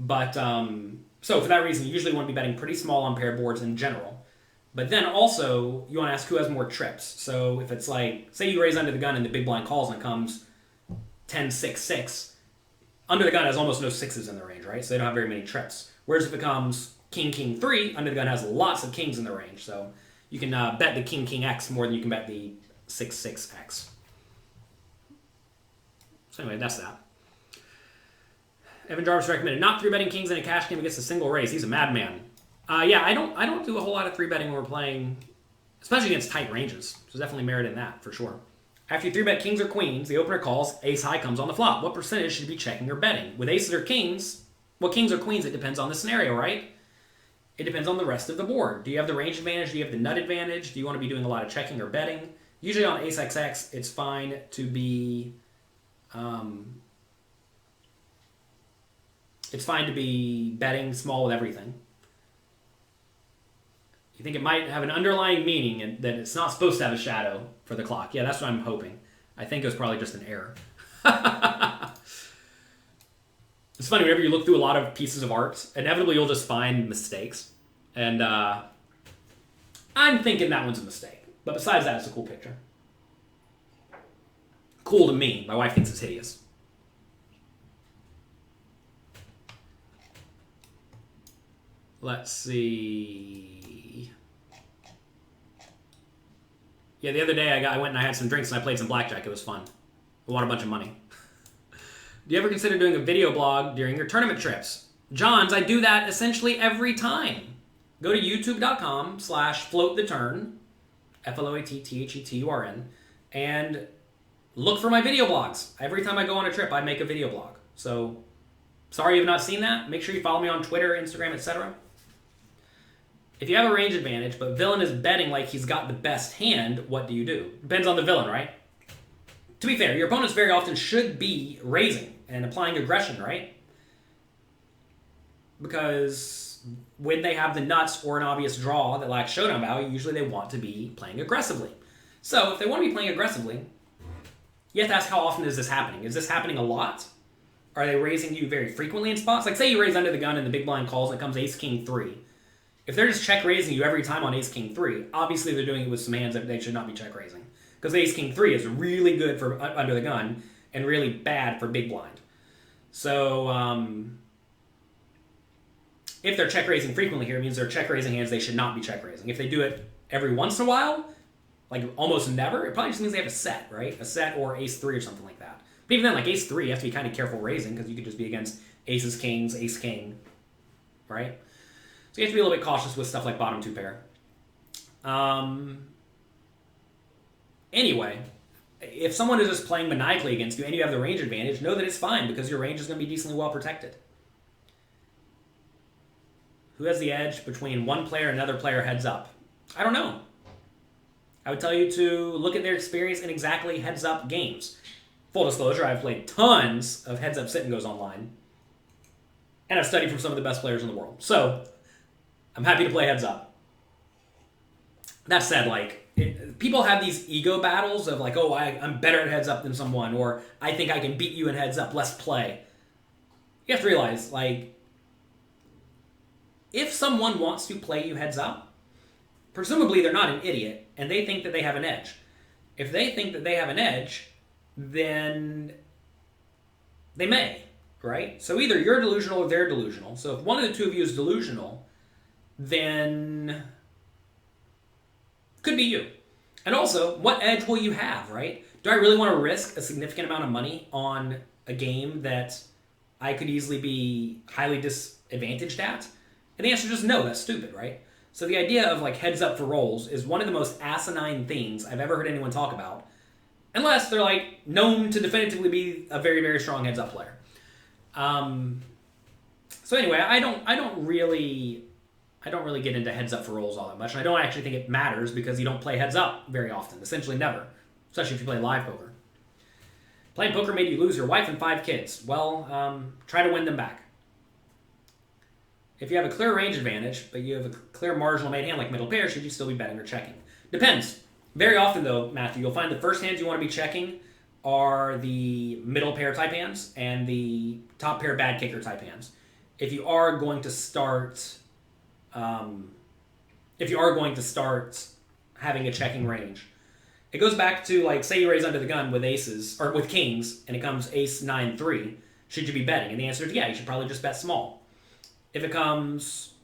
But so for that reason, you usually want to be betting pretty small on paired boards in general. But then also, you want to ask who has more trips. So if it's like, say you raise under the gun and the big blind calls and it comes 10, 6, 6, under the gun has almost no 6s in the range, right? So they don't have very many trips. Whereas if it comes King, King, 3, under the gun has lots of kings in the range. So you can bet the King, King, X more than you can bet the 6, 6, X. So anyway, that's that. Evan Jarvis recommended not 3-betting kings in a cash game against a single raise. He's a madman. Yeah, I don't do a whole lot of 3-betting when we're playing, especially against tight ranges. There's definitely merit in that, for sure. After you 3-bet kings or queens, the opener calls, ace high comes on the flop. What percentage should you be checking or betting? With aces or kings, well, kings or queens, it depends on the scenario, right? It depends on the rest of the board. Do you have the range advantage? Do you have the nut advantage? Do you want to be doing a lot of checking or betting? Usually on ace XX, it's fine to be... it's fine to be betting small with everything. You think it might have an underlying meaning and that it's not supposed to have a shadow for the clock. Yeah, that's what I'm hoping. I think it was probably just an error. It's funny, whenever you look through a lot of pieces of art, inevitably you'll just find mistakes. And I'm thinking that one's a mistake. But besides that, it's a cool picture. Cool to me. My wife thinks it's hideous. Let's see. Yeah, the other day I went and I had some drinks and I played some blackjack. It was fun. I won a bunch of money. Do you ever consider doing a video blog during your tournament trips? Johns, I do that essentially every time. Go to youtube.com/floattheturn, FLOATTHETURN, and look for my video blogs. Every time I go on a trip, I make a video blog. So, sorry you have not seen that. Make sure you follow me on Twitter, Instagram, etc. If you have a range advantage, but villain is betting like he's got the best hand, what do you do? Depends on the villain, right? To be fair, your opponents very often should be raising and applying aggression, right? Because when they have the nuts or an obvious draw that lacks showdown value, usually they want to be playing aggressively. So if they want to be playing aggressively, you have to ask how often is this happening? Is this happening a lot? Are they raising you very frequently in spots? Like say you raise under the gun and the big blind calls and it comes ace, king, 3. If they're just check raising you every time on ace, king, 3, obviously they're doing it with some hands that they should not be check raising. Because ace, king, 3 is really good for under the gun and really bad for big blind. So if they're check raising frequently here, it means they're check raising hands they should not be check raising. If they do it every once in a while, like almost never, it probably just means they have a set, right? A set or ace 3 or something like that. But even then, like ace 3, you have to be kind of careful raising because you could just be against aces, kings, ace, king, right? So you have to be a little bit cautious with stuff like bottom 2 pair. Anyway, if someone is just playing maniacally against you and you have the range advantage, know that it's fine because your range is going to be decently well protected. Who has the edge between one player and another player heads up? I don't know. I would tell you to look at their experience in exactly heads up games. Full disclosure, I've played tons of heads up sit and goes online. and I've studied from some of the best players in the world. So I'm happy to play heads up. That said, people have these ego battles of like, oh, I'm better at heads up than someone, or I think I can beat you in heads up, let's play. You have to realize, if someone wants to play you heads up, presumably they're not an idiot, and they think that they have an edge. If they think that they have an edge, then they may, right? So either you're delusional or they're delusional. So if one of the two of you is delusional, then could be you. And also, what edge will you have, right? Do I really want to risk a significant amount of money on a game that I could easily be highly disadvantaged at? And the answer is just no, that's stupid, right? So the idea of heads up for rolls is one of the most asinine things I've ever heard anyone talk about, unless they're known to definitively be a very, very strong heads up player. So anyway, I don't really get into heads up for rolls all that much, and I don't actually think it matters because you don't play heads up very often, essentially never, especially if you play live poker. Playing poker made you lose your wife and 5 kids. Well, try to win them back. If you have a clear range advantage, but you have a clear marginal made hand like middle pair, should you still be betting or checking? Depends. Very often, though, Matthew, you'll find the first hands you want to be checking are the middle pair type hands and the top pair bad kicker type hands. If you are going to start having a checking range, it goes back to say you raise under the gun with aces or with kings and it comes ace 9-3. Should you be betting? And the answer is yeah. You should probably just bet small. If it comes,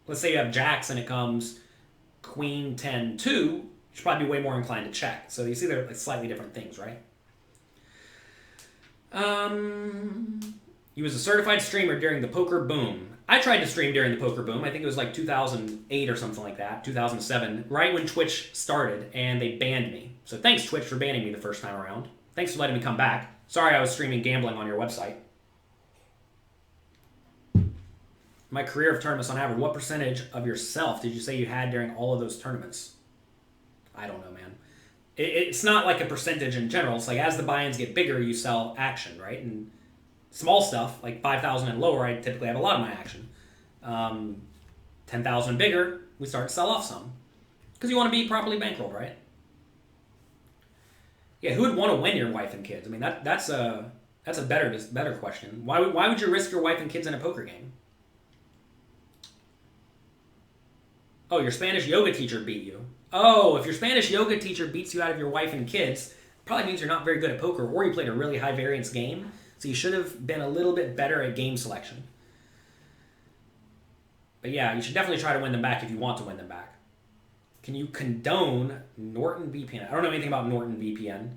let's say you have jacks and it comes queen 10-2, you should probably be way more inclined to check. So you see they're slightly different things, right? He was a certified streamer during the poker boom. I tried to stream during the poker boom. I think it was 2008 or something like that, 2007, right when Twitch started, and they banned me. So thanks, Twitch, for banning me the first time around. Thanks for letting me come back. Sorry I was streaming gambling on your website. My career of tournaments on average, what percentage of yourself did you say you had during all of those tournaments? I don't know, man. It's not like a percentage in general. It's as the buy-ins get bigger, you sell action, right? And small stuff, 5,000 and lower, I typically have a lot of my action. 10,000 and bigger, we start to sell off some. Because you want to be properly bankrolled, right? Yeah, who would want to win your wife and kids? I mean, that's a better question. Why would you risk your wife and kids in a poker game? Oh, your Spanish yoga teacher beat you. Oh, if your Spanish yoga teacher beats you out of your wife and kids, probably means you're not very good at poker, or you played a really high variance game, so you should have been a little bit better at game selection. But yeah, you should definitely try to win them back if you want to win them back. Can you condone Norton VPN? I don't know anything about Norton VPN.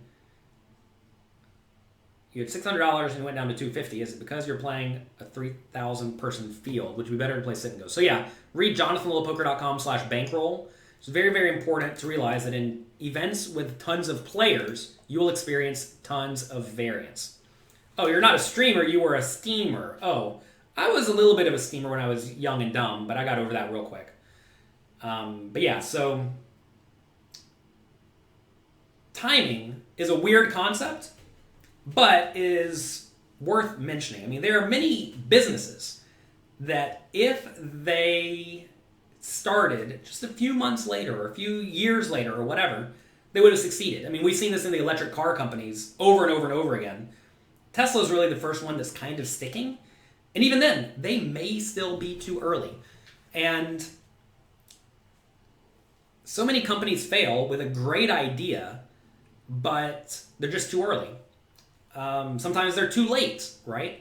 You had $600 and went down to $250. Is it because you're playing a 3,000 person field? Would you be better to play sit and go? So yeah, read jonathanlittlepoker.com/bankroll. It's very, very important to realize that in events with tons of players, you will experience tons of variance. Oh, you're not a streamer, you were a steamer. Oh, I was a little bit of a steamer when I was young and dumb, but I got over that real quick. But yeah, so timing is a weird concept, but is worth mentioning. I mean, there are many businesses that if they started just a few months later or a few years later or whatever, they would have succeeded. I mean, we've seen this in the electric car companies over and over and over again. Tesla's really the first one that's kind of sticking. And even then, they may still be too early. And so many companies fail with a great idea, but they're just too early. Sometimes they're too late, right?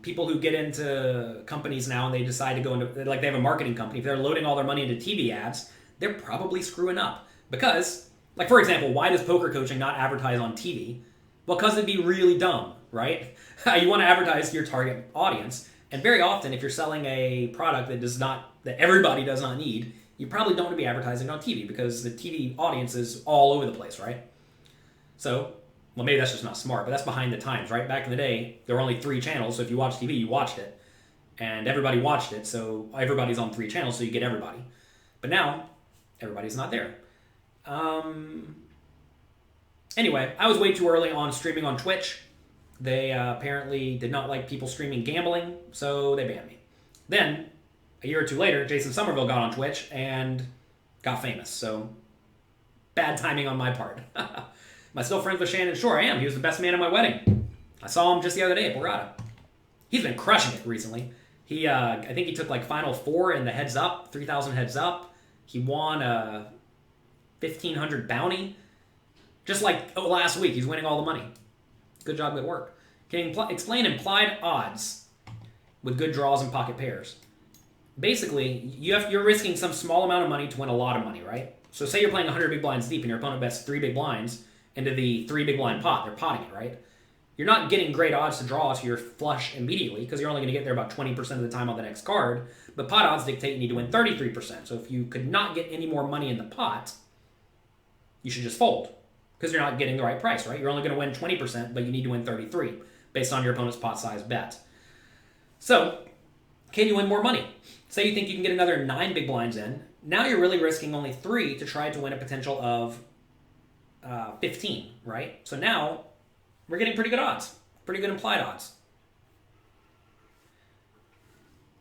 People who get into companies now and they decide to go into, they have a marketing company. If they're loading all their money into TV ads, they're probably screwing up. Because, for example, why does poker coaching not advertise on TV? Well, because it'd be really dumb, right? You want to advertise to your target audience. And very often, if you're selling a product that everybody does not need, you probably don't want to be advertising on TV because the TV audience is all over the place, right? So, well, maybe that's just not smart, but that's behind the times, right? Back in the day, there were only 3 channels, so if you watched TV, you watched it. And everybody watched it, so everybody's on 3 channels, so you get everybody. But now, everybody's not there. Anyway, I was way too early on streaming on Twitch. They apparently did not like people streaming gambling, so they banned me. Then, a year or two later, Jason Somerville got on Twitch and got famous. So, bad timing on my part. Am I still friends with Shannon? Sure, I am. He was the best man at my wedding. I saw him just the other day at Borgata. He's been crushing it recently. I think he took like Final Four in the Heads Up, 3,000 Heads Up. He won a 1,500 bounty. Just like last week, he's winning all the money. Good job, good work. Can you explain implied odds with good draws and pocket pairs? Basically, you're risking some small amount of money to win a lot of money, right? So say you're playing 100 big blinds deep and your opponent bets 3 big blinds into the 3 big blind pot. They're potting it, right? You're not getting great odds to draw to your flush immediately because you're only going to get there about 20% of the time on the next card. But pot odds dictate you need to win 33%. So if you could not get any more money in the pot, you should just fold because you're not getting the right price, right? You're only going to win 20%, but you need to win 33 based on your opponent's pot size bet. So can you win more money? Say you think you can get another 9 big blinds in. Now you're really risking only 3 to try to win a potential of 15, right? So now we're getting pretty good odds, pretty good implied odds.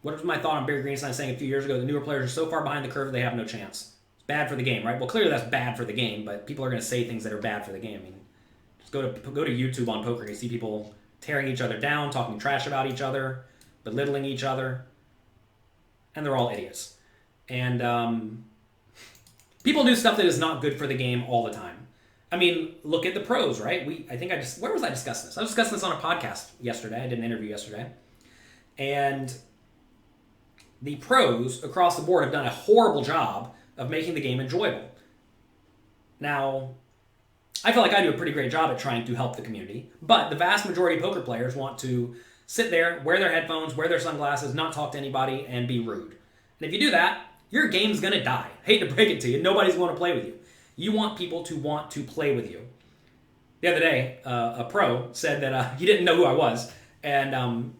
What was my thought on Barry Greenstein saying a few years ago, the newer players are so far behind the curve they have no chance? It's bad for the game, right? Well, clearly that's bad for the game, but people are going to say things that are bad for the game. I mean, just go to YouTube on poker and you see people tearing each other down, talking trash about each other, belittling each other, and they're all idiots. And people do stuff that is not good for the game all the time. I mean, look at the pros, right? Where was I discussing this? I was discussing this on a podcast yesterday. I did an interview yesterday. And the pros across the board have done a horrible job of making the game enjoyable. Now, I feel like I do a pretty great job at trying to help the community, but the vast majority of poker players want to sit there, wear their headphones, wear their sunglasses, not talk to anybody, and be rude. And if you do that, your game's going to die. Hate to break it to you. Nobody's going to play with you. You want people to want to play with you. The other day, a pro said that he didn't know who I was, and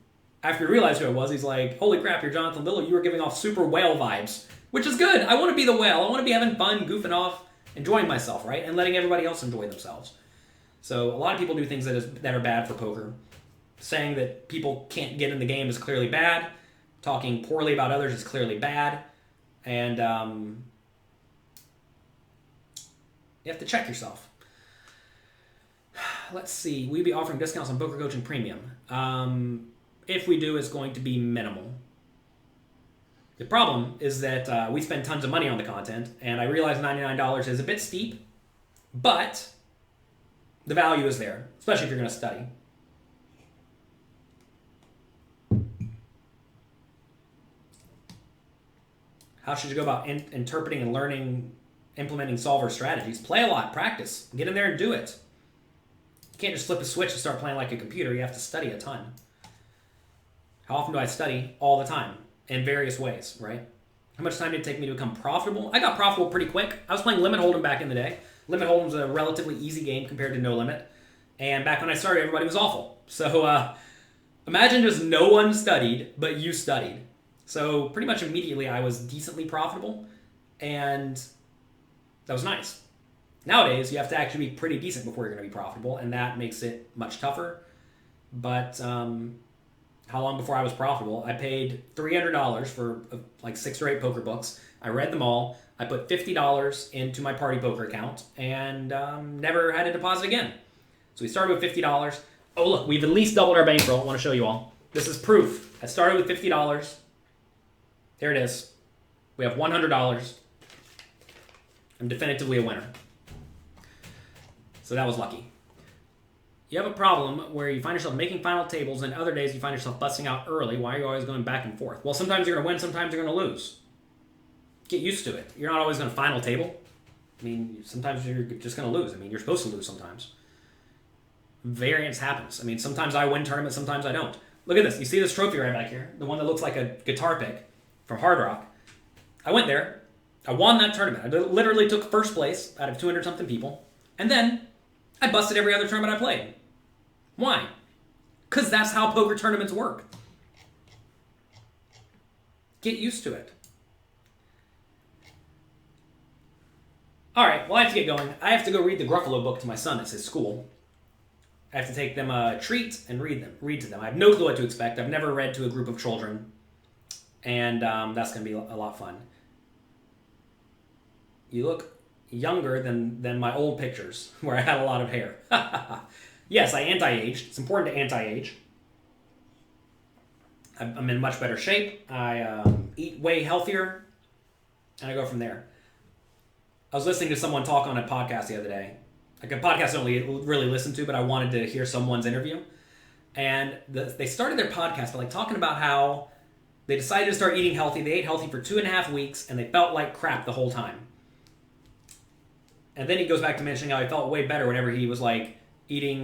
after he realized who I was, he's like, holy crap, you're Jonathan Little. You were giving off super whale vibes, which is good. I want to be the whale. I want to be having fun, goofing off, enjoying myself, right? And letting everybody else enjoy themselves. So a lot of people do things that are bad for poker. Saying that people can't get in the game is clearly bad. Talking poorly about others is clearly bad. And you have to check yourself. Let's see. We'll be offering discounts on Poker Coaching Premium. If we do, it's going to be minimal. The problem is that we spend tons of money on the content, and I realize $99 is a bit steep, but the value is there, especially if you're going to study. How should you go about interpreting and learning, implementing solver strategies? Play a lot, practice, get in there and do it. You can't just flip a switch and start playing like a computer. You have to study a ton. How often do I study? All the time, in various ways, right? How much time did it take me to become profitable? I got profitable pretty quick. I was playing Limit Hold'em back in the day. Limit Hold'em's a relatively easy game compared to No Limit. And back when I started, everybody was awful. So imagine just no one studied, but you studied. So pretty much immediately I was decently profitable, and that was nice. Nowadays, you have to actually be pretty decent before you're going to be profitable, and that makes it much tougher. But how long before I was profitable? I paid $300 for like 6 or 8 poker books. I read them all. I put $50 into my party poker account, and never had to deposit again. So we started with $50. Oh, look, we've at least doubled our bankroll. I want to show you all. This is proof. I started with $50. There it is. We have $100. I'm definitively a winner. So that was lucky. You have a problem where you find yourself making final tables, and other days you find yourself busting out early. Why are you always going back and forth? Well, sometimes you're going to win, sometimes you're going to lose. Get used to it. You're not always going to final table. I mean, sometimes you're just going to lose. I mean, you're supposed to lose sometimes. Variance happens. I mean, sometimes I win tournaments, sometimes I don't. Look at this. You see this trophy right back here? The one that looks like a guitar pick from Hard Rock. I went there. I won that tournament. I literally took first place out of 200-something people. And then I busted every other tournament I played. Why? Because that's how poker tournaments work. Get used to it. All right, well, I have to get going. I have to go read the Gruffalo book to my son at his school. I have to take them a treat and read to them. I have no clue what to expect. I've never read to a group of children, and that's going to be a lot of fun. You look younger than my old pictures where I had a lot of hair. Yes, I anti-aged. It's important to anti-age. I'm in much better shape. I eat way healthier, and I go from there. I was listening to someone talk on a podcast the other day. Like a podcast I don't really listen to, but I wanted to hear someone's interview. And they started their podcast by talking about how they decided to start eating healthy. They ate healthy for 2.5 weeks, and they felt like crap the whole time. And then he goes back to mentioning how he felt way better whenever he was eating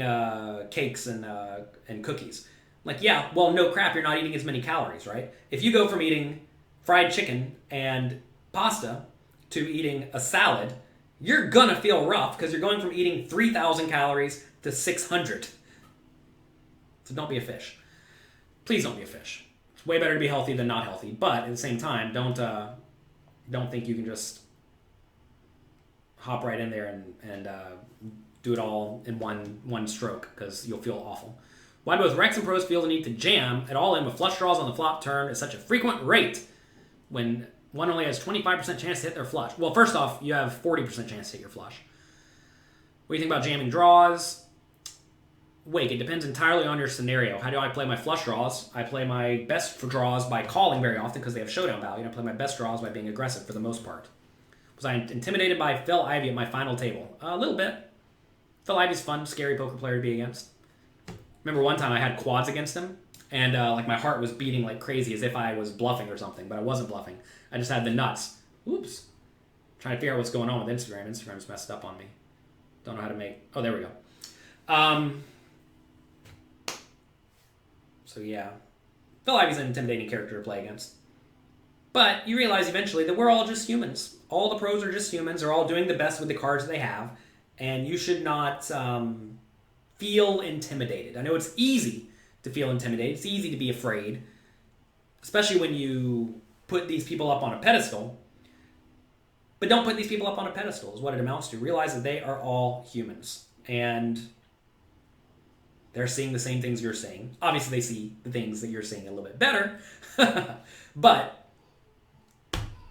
cakes and cookies. Yeah, well, no crap, you're not eating as many calories, right? If you go from eating fried chicken and pasta to eating a salad, you're gonna feel rough because you're going from eating 3,000 calories to 600. So don't be a fish. Please don't be a fish. It's way better to be healthy than not healthy. But at the same time, don't think you can just hop right in there and do it all in one stroke because you'll feel awful. Why do both Rex and pros feel the need to jam it all in with flush draws on the flop turn at such a frequent rate when one only has 25% chance to hit their flush? Well, first off, you have 40% chance to hit your flush. What do you think about jamming draws? Wake, it depends entirely on your scenario. How do I play my flush draws? I play my best draws by calling very often because they have showdown value, and I play my best draws by being aggressive for the most part. Was I intimidated by Phil Ivey at my final table? A little bit. Phil Ivey's fun, scary poker player to be against. Remember one time I had quads against him, and my heart was beating like crazy as if I was bluffing or something, but I wasn't bluffing. I just had the nuts. Oops. Trying to figure out what's going on with Instagram. Instagram's messed up on me. Don't know how to make... Oh, there we go. So yeah. Phil Ivey's an intimidating character to play against. But you realize eventually that we're all just humans. All the pros are just humans. They're all doing the best with the cards they have. And you should not feel intimidated. I know it's easy to feel intimidated. It's easy to be afraid. Especially when you put these people up on a pedestal. But don't put these people up on a pedestal is what it amounts to. Realize that they are all humans. And they're seeing the same things you're seeing. Obviously, they see the things that you're seeing a little bit better. But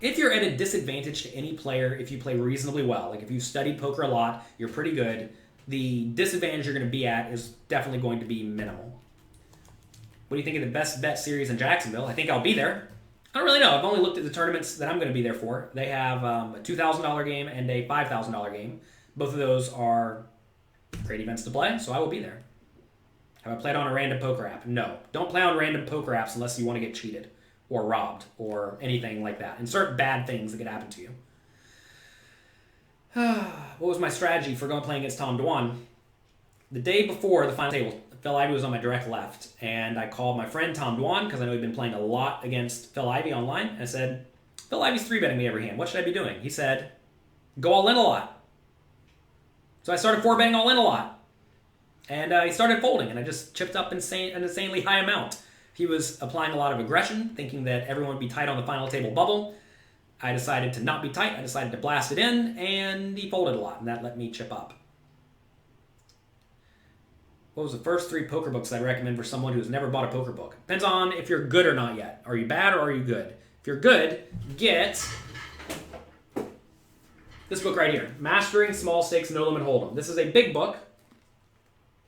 if you're at a disadvantage to any player, if you play reasonably well, if you've studied poker a lot, you're pretty good, the disadvantage you're going to be at is definitely going to be minimal. What do you think of the Best Bet series in Jacksonville? I think I'll be there. I don't really know. I've only looked at the tournaments that I'm going to be there for. They have a $2,000 game and a $5,000 game. Both of those are great events to play, so I will be there. Have I played on a random poker app? No. Don't play on random poker apps unless you want to get cheated or robbed or anything like that. Insert bad things that could happen to you. What was my strategy for playing against Tom Dwan? The day before the final table, Phil Ivey was on my direct left, and I called my friend Tom Dwan because I know he'd been playing a lot against Phil Ivey online. And I said, Phil Ivey's 3-betting me every hand. What should I be doing? He said, go all in a lot. So I started 4-betting all in a lot. And he started folding, and I just chipped up an insanely high amount. He was applying a lot of aggression, thinking that everyone would be tight on the final table bubble. I decided to not be tight. I decided to blast it in, and he folded a lot, and that let me chip up. What was the first 3 poker books I'd recommend for someone who's never bought a poker book? Depends on if you're good or not yet. Are you bad or are you good? If you're good, get this book right here, Mastering Small Stakes No Limit Hold'em. This is a big book.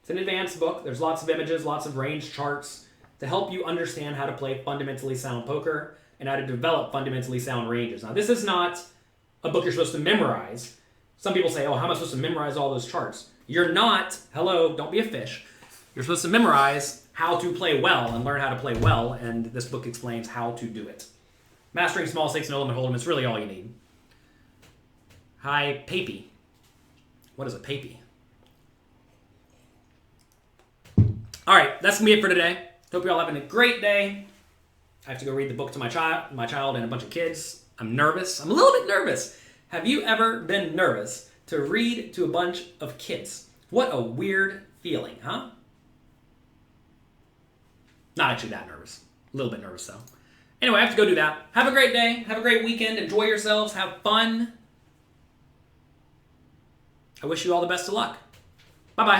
It's an advanced book. There's lots of images, lots of range charts to help you understand how to play fundamentally sound poker and how to develop fundamentally sound ranges. Now, this is not a book you're supposed to memorize. Some people say, oh, how am I supposed to memorize all those charts? You're not. Hello, don't be a fish. You're supposed to memorize how to play well and learn how to play well, and this book explains how to do it. Mastering Small Stakes No Limit Hold'em is really all you need. Hi, Papy. What is a Papy? All right, that's going to be it for today. Hope you're all having a great day. I have to go read the book to my child and a bunch of kids. I'm nervous. I'm a little bit nervous. Have you ever been nervous to read to a bunch of kids? What a weird feeling, huh? Not actually that nervous. A little bit nervous, though. Anyway, I have to go do that. Have a great day. Have a great weekend. Enjoy yourselves. Have fun. I wish you all the best of luck. Bye-bye.